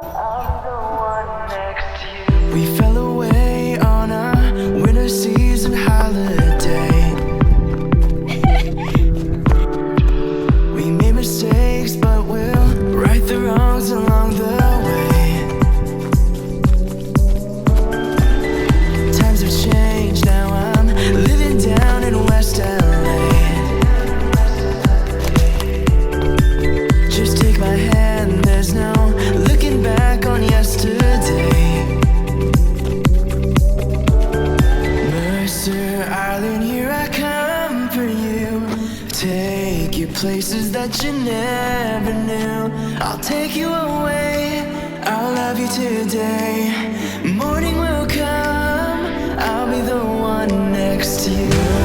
We fell away on a winter season holiday. We made mistakes, but we'll right the wrongs along the way. Times have changed, now I'm living down in West LA. Just take my hand, there's no looking back on yesterday. Island, here I come for you. Take you places that you never knew. I'll take you away, I'll love you today. Morning will come, I'll be the one next to you.